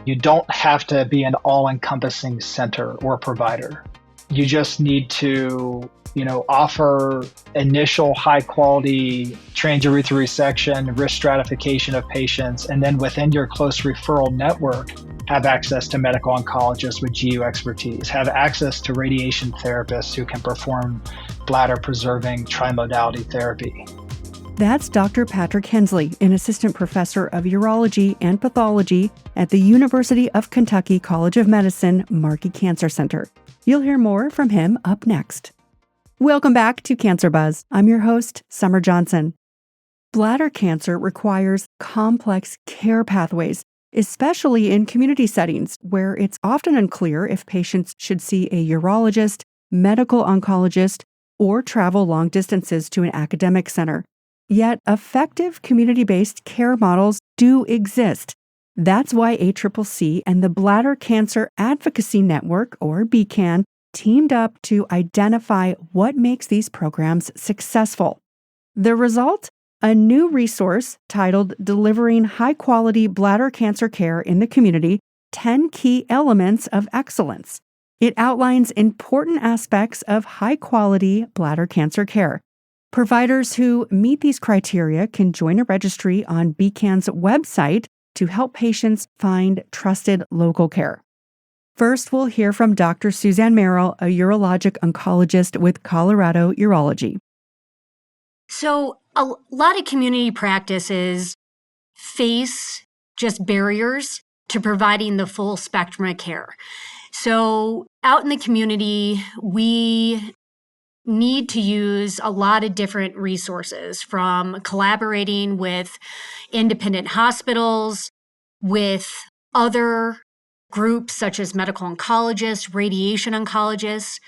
You don't have to be an all-encompassing center or provider. You just need to, offer initial high-quality transurethral resection, risk stratification of patients, and then within your close referral network, have access to medical oncologists with GU expertise, have access to radiation therapists who can perform bladder-preserving trimodality therapy. That's Dr. Patrick Hensley, an assistant professor of urology and pathology at the University of Kentucky College of Medicine Markey Cancer Center. You'll hear more from him up next. Welcome back to Cancer Buzz. I'm your host, Summer Johnson. Bladder cancer requires complex care pathways, especially in community settings where it's often unclear if patients should see a urologist, medical oncologist, or travel long distances to an academic center. Yet effective community-based care models do exist. That's why ACCC and the Bladder Cancer Advocacy Network, or BCAN, teamed up to identify what makes these programs successful. The result? A new resource titled Delivering High-Quality Bladder Cancer Care in the Community, 10 Key Elements of Excellence. It outlines important aspects of high-quality bladder cancer care. Providers who meet these criteria can join a registry on BCAN's website to help patients find trusted local care. First, we'll hear from Dr. Suzanne Merrill, a urologic oncologist with Colorado Urology. So a lot of community practices face just barriers to providing the full spectrum of care. So out in the community, we need to use a lot of different resources, from collaborating with independent hospitals, with other groups such as medical oncologists, radiation oncologists.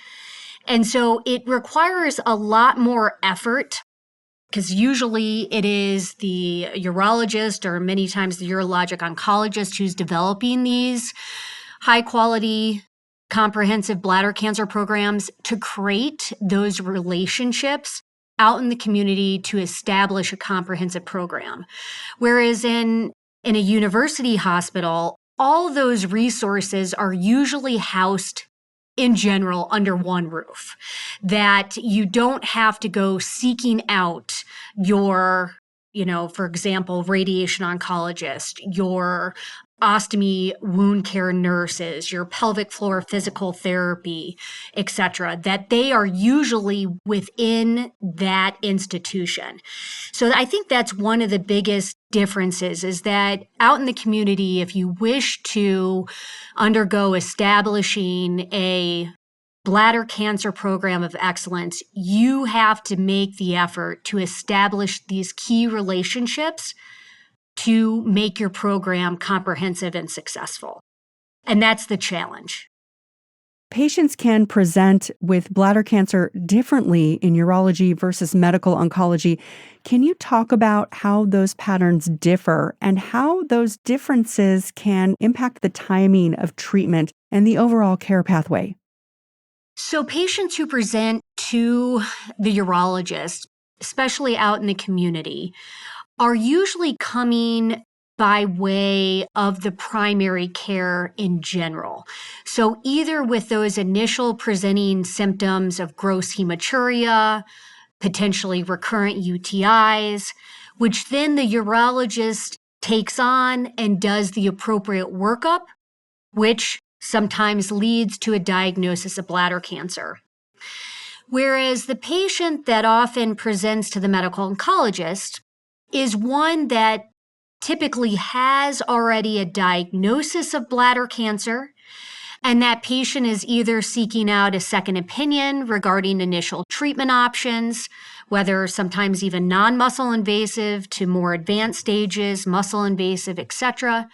And so it requires a lot more effort, because usually it is the urologist or many times the urologic oncologist who's developing these high quality comprehensive bladder cancer programs to create those relationships out in the community to establish a comprehensive program. Whereas in a university hospital, all those resources are usually housed in general under one roof, that you don't have to go seeking out your, for example, radiation oncologist, your ostomy wound care nurses, your pelvic floor physical therapy, etc., that they are usually within that institution. So I think that's one of the biggest differences, is that out in the community, if you wish to undergo establishing a bladder cancer program of excellence, you have to make the effort to establish these key relationships to make your program comprehensive and successful. And that's the challenge. Patients can present with bladder cancer differently in urology versus medical oncology. Can you talk about how those patterns differ and how those differences can impact the timing of treatment and the overall care pathway? So patients who present to the urologist, especially out in the community, are usually coming by way of the primary care in general. So either with those initial presenting symptoms of gross hematuria, potentially recurrent UTIs, which then the urologist takes on and does the appropriate workup, which sometimes leads to a diagnosis of bladder cancer. Whereas the patient that often presents to the medical oncologist is one that typically has already a diagnosis of bladder cancer, and that patient is either seeking out a second opinion regarding initial treatment options, whether sometimes even non-muscle invasive to more advanced stages, muscle invasive, etc.,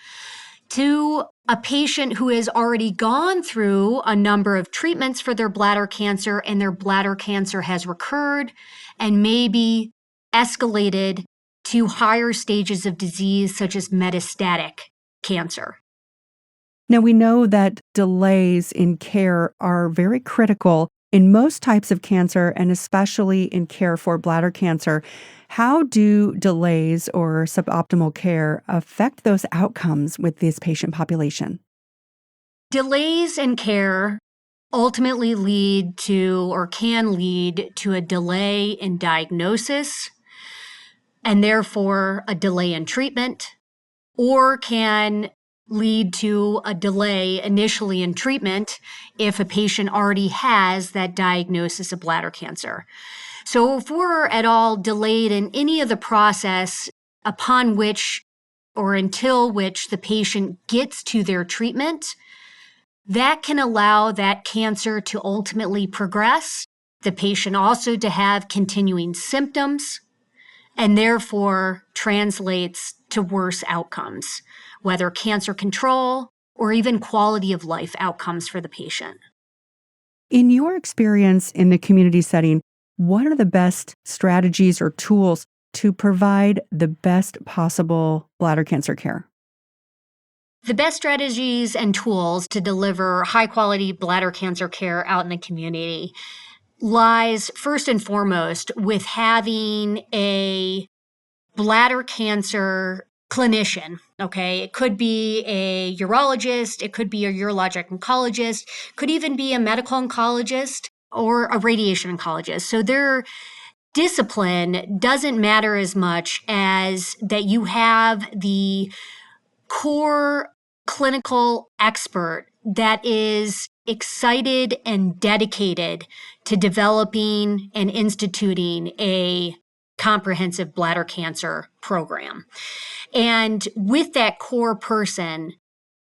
to a patient who has already gone through a number of treatments for their bladder cancer and their bladder cancer has recurred and maybe escalated to higher stages of disease such as metastatic cancer. Now, we know that delays in care are very critical in most types of cancer and especially in care for bladder cancer. How do delays or suboptimal care affect those outcomes with this patient population? Delays in care ultimately lead to or can lead to a delay in diagnosis and therefore a delay in treatment, or can lead to a delay initially in treatment if a patient already has that diagnosis of bladder cancer. So if we're at all delayed in any of the process upon which or until which the patient gets to their treatment, that can allow that cancer to ultimately progress, the patient also to have continuing symptoms, and therefore translates to worse outcomes, whether cancer control or even quality of life outcomes for the patient. In your experience in the community setting, what are the best strategies or tools to provide the best possible bladder cancer care? The best strategies and tools to deliver high quality bladder cancer care out in the community lies first and foremost with having a bladder cancer clinician. Okay. It could be a urologist. It could be a urologic oncologist, could even be a medical oncologist or a radiation oncologist. So their discipline doesn't matter as much as that you have the core clinical expert that is excited and dedicated to developing and instituting a comprehensive bladder cancer program. And with that core person,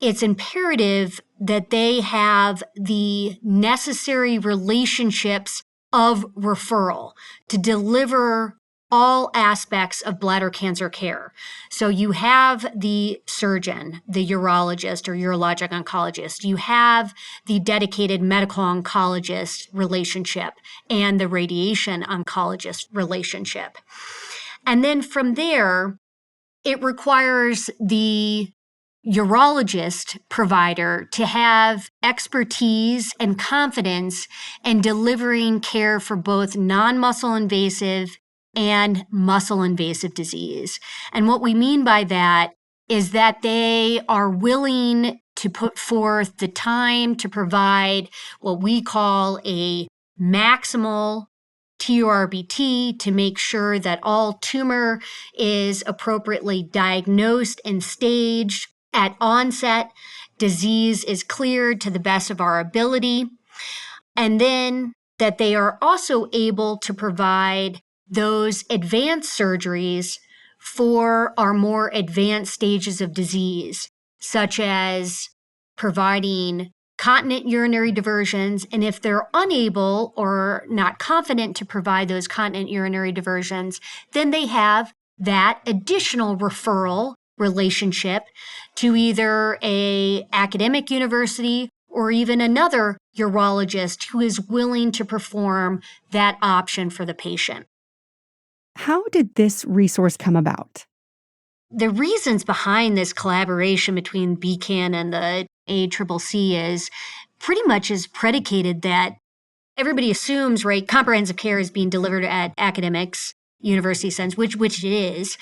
it's imperative that they have the necessary relationships of referral to deliver all aspects of bladder cancer care. So you have the surgeon, the urologist or urologic oncologist. You have the dedicated medical oncologist relationship and the radiation oncologist relationship. And then from there, it requires the urologist provider to have expertise and confidence in delivering care for both non-muscle invasive and muscle invasive disease. And what we mean by that is that they are willing to put forth the time to provide what we call a maximal TURBT to make sure that all tumor is appropriately diagnosed and staged at onset, disease is cleared to the best of our ability, and then that they are also able to provide those advanced surgeries for our more advanced stages of disease, such as providing continent urinary diversions. And if they're unable or not confident to provide those continent urinary diversions, then they have that additional referral relationship to either a academic university or even another urologist who is willing to perform that option for the patient. How did this resource come about? The reasons behind this collaboration between BCAN and the ACCC is pretty much is predicated that everybody assumes, right, comprehensive care is being delivered at academics, university settings, which it is,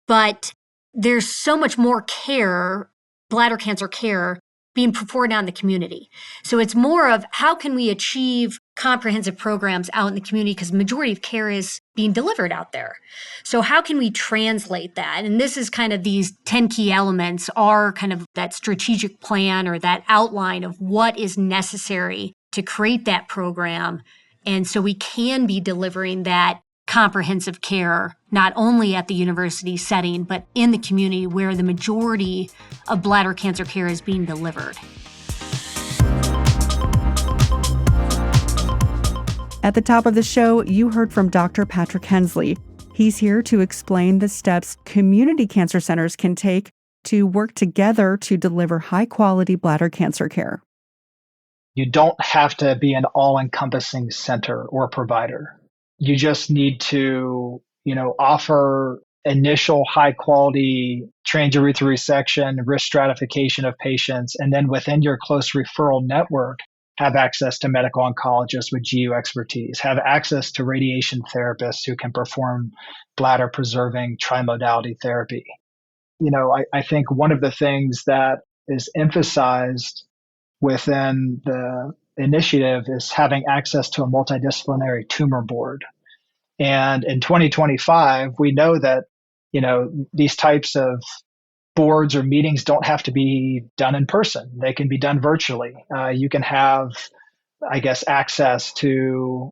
but there's so much more care, bladder cancer care, being performed out in the community. So it's more of how can we achieve comprehensive programs out in the community because the majority of care is being delivered out there. So how can we translate that? And this is kind of these 10 key elements are kind of that strategic plan or that outline of what is necessary to create that program. And so we can be delivering that comprehensive care, not only at the university setting, but in the community where the majority of bladder cancer care is being delivered. At the top of the show, you heard from Dr. Patrick Hensley. He's here to explain the steps community cancer centers can take to work together to deliver high-quality bladder cancer care. You don't have to be an all-encompassing center or provider. You just need to, offer initial high quality transurethral resection, risk stratification of patients, and then within your close referral network, have access to medical oncologists with GU expertise, have access to radiation therapists who can perform bladder preserving trimodality therapy. I think one of the things that is emphasized within the initiative is having access to a multidisciplinary tumor board. And in 2025, we know that, these types of boards or meetings don't have to be done in person. They can be done virtually. You can have, access to,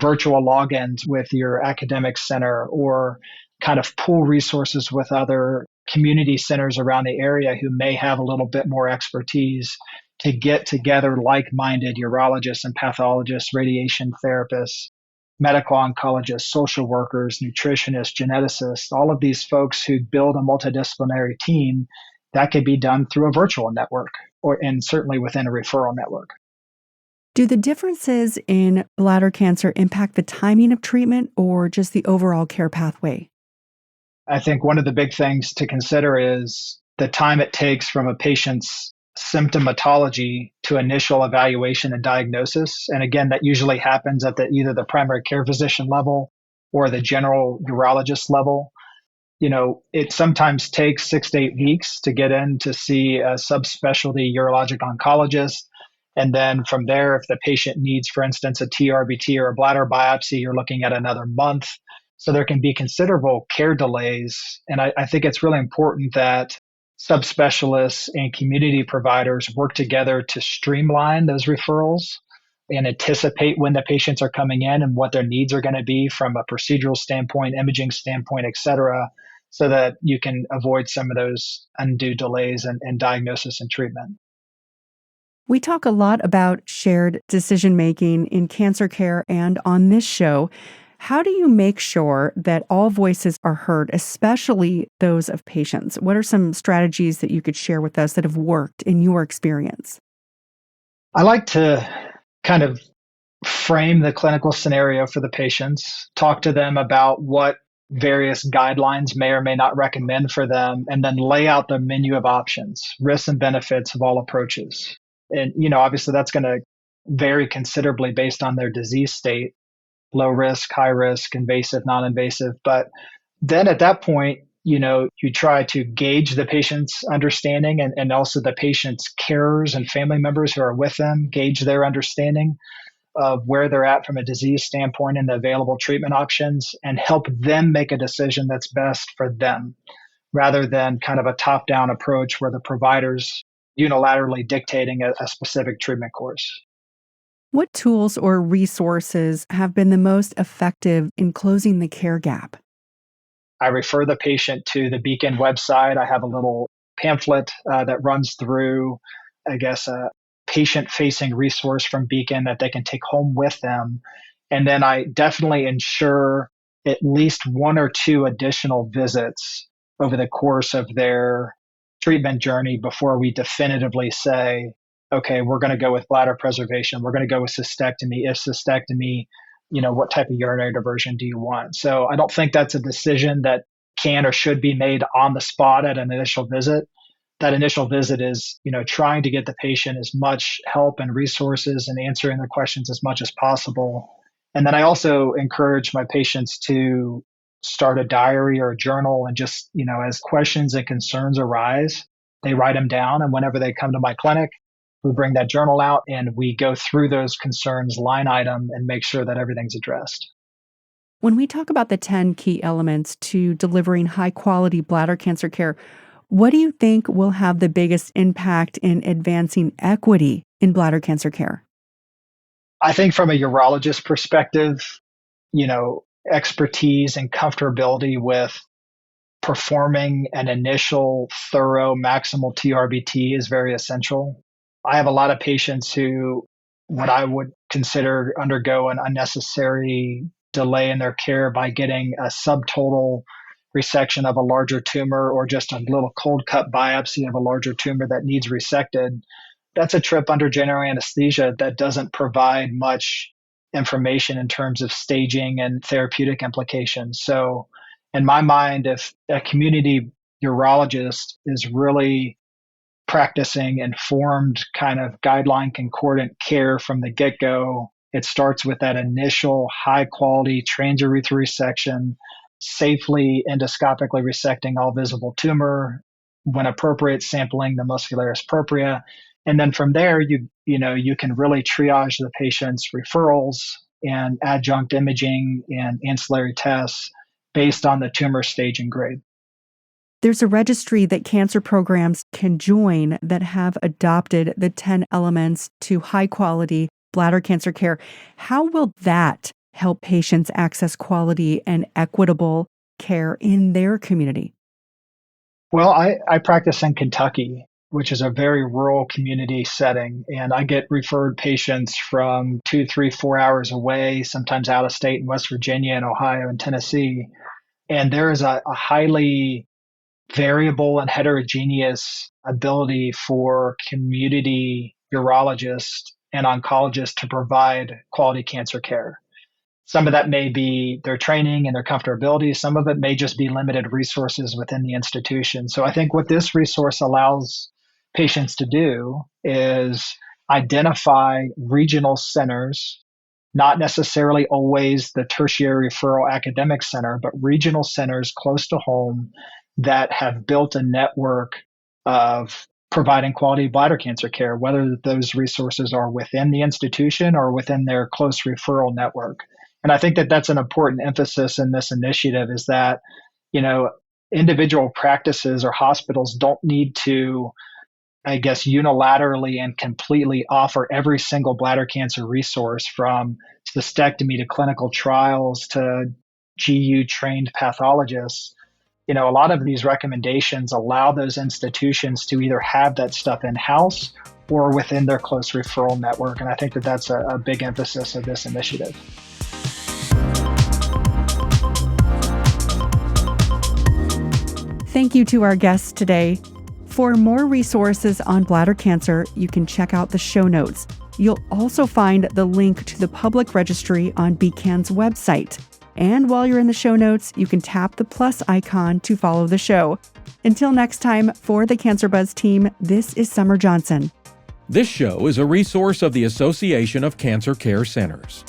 virtual logins with your academic center or kind of pool resources with other community centers around the area who may have a little bit more expertise to get together like-minded urologists and pathologists, radiation therapists, medical oncologists, social workers, nutritionists, geneticists, all of these folks who build a multidisciplinary team that could be done through a virtual network and certainly within a referral network. Do the differences in bladder cancer impact the timing of treatment or just the overall care pathway? I think one of the big things to consider is the time it takes from a patient's symptomatology to initial evaluation and diagnosis. And again, that usually happens at either the primary care physician level or the general urologist level. It sometimes takes 6 to 8 weeks to get in to see a subspecialty urologic oncologist. And then from there, if the patient needs, for instance, a TRBT or a bladder biopsy, you're looking at another month. So there can be considerable care delays. And I think it's really important that subspecialists and community providers work together to streamline those referrals and anticipate when the patients are coming in and what their needs are going to be from a procedural standpoint, imaging standpoint, et cetera, so that you can avoid some of those undue delays in diagnosis and treatment. We talk a lot about shared decision-making in cancer care and on this show. How do you make sure that all voices are heard, especially those of patients? What are some strategies that you could share with us that have worked in your experience? I like to kind of frame the clinical scenario for the patients, talk to them about what various guidelines may or may not recommend for them, and then lay out the menu of options, risks and benefits of all approaches. And, obviously that's going to vary considerably based on their disease state, low risk, high risk, invasive, non-invasive. But then at that point, you try to gauge the patient's understanding and also the patient's carers and family members who are with them, gauge their understanding of where they're at from a disease standpoint and the available treatment options, and help them make a decision that's best for them, rather than kind of a top-down approach where the provider's unilaterally dictating a specific treatment course. What tools or resources have been the most effective in closing the care gap? I refer the patient to the BCAN website. I have a little pamphlet that runs through, a patient-facing resource from BCAN that they can take home with them. And then I definitely ensure at least 1 or 2 additional visits over the course of their treatment journey before we definitively say, okay, we're going to go with bladder preservation. We're going to go with cystectomy. If cystectomy, what type of urinary diversion do you want? So I don't think that's a decision that can or should be made on the spot at an initial visit. That initial visit is, trying to get the patient as much help and resources and answering their questions as much as possible. And then I also encourage my patients to start a diary or a journal and just, as questions and concerns arise, they write them down. And whenever they come to my clinic, we bring that journal out and we go through those concerns line item and make sure that everything's addressed. When we talk about the 10 key elements to delivering high quality bladder cancer care, what do you think will have the biggest impact in advancing equity in bladder cancer care? I think from a urologist perspective, expertise and comfortability with performing an initial thorough maximal TRBT is very essential. I have a lot of patients who, what I would consider, undergo an unnecessary delay in their care by getting a subtotal resection of a larger tumor or just a little cold cut biopsy of a larger tumor that needs resected. That's a trip under general anesthesia that doesn't provide much information in terms of staging and therapeutic implications. So in my mind, if a community urologist is really practicing informed kind of guideline concordant care from the get-go. It starts with that initial high quality transurethral resection, safely endoscopically resecting all visible tumor, when appropriate, sampling the muscularis propria. And then from there, you can really triage the patient's referrals and adjunct imaging and ancillary tests based on the tumor stage and grade. There's a registry that cancer programs can join that have adopted the 10 elements to high-quality bladder cancer care. How will that help patients access quality and equitable care in their community? Well, I practice in Kentucky, which is a very rural community setting, and I get referred patients from 2, 3, 4 hours away, sometimes out of state in West Virginia and Ohio and Tennessee. And there is a highly variable and heterogeneous ability for community urologists and oncologists to provide quality cancer care. Some of that may be their training and their comfortability. Some of it may just be limited resources within the institution. So I think what this resource allows patients to do is identify regional centers, not necessarily always the tertiary referral academic center, but regional centers close to home that have built a network of providing quality bladder cancer care, whether those resources are within the institution or within their close referral network. And I think that that's an important emphasis in this initiative is that, individual practices or hospitals don't need to, unilaterally and completely offer every single bladder cancer resource from cystectomy to clinical trials to GU trained pathologists. A lot of these recommendations allow those institutions to either have that stuff in-house or within their close referral network. And I think that that's a big emphasis of this initiative. Thank you to our guests today. For more resources on bladder cancer, you can check out the show notes. You'll also find the link to the public registry on BCAN's website. And while you're in the show notes, you can tap the plus icon to follow the show. Until next time, for the Cancer Buzz team, this is Summer Johnson. This show is a resource of the Association of Cancer Care Centers.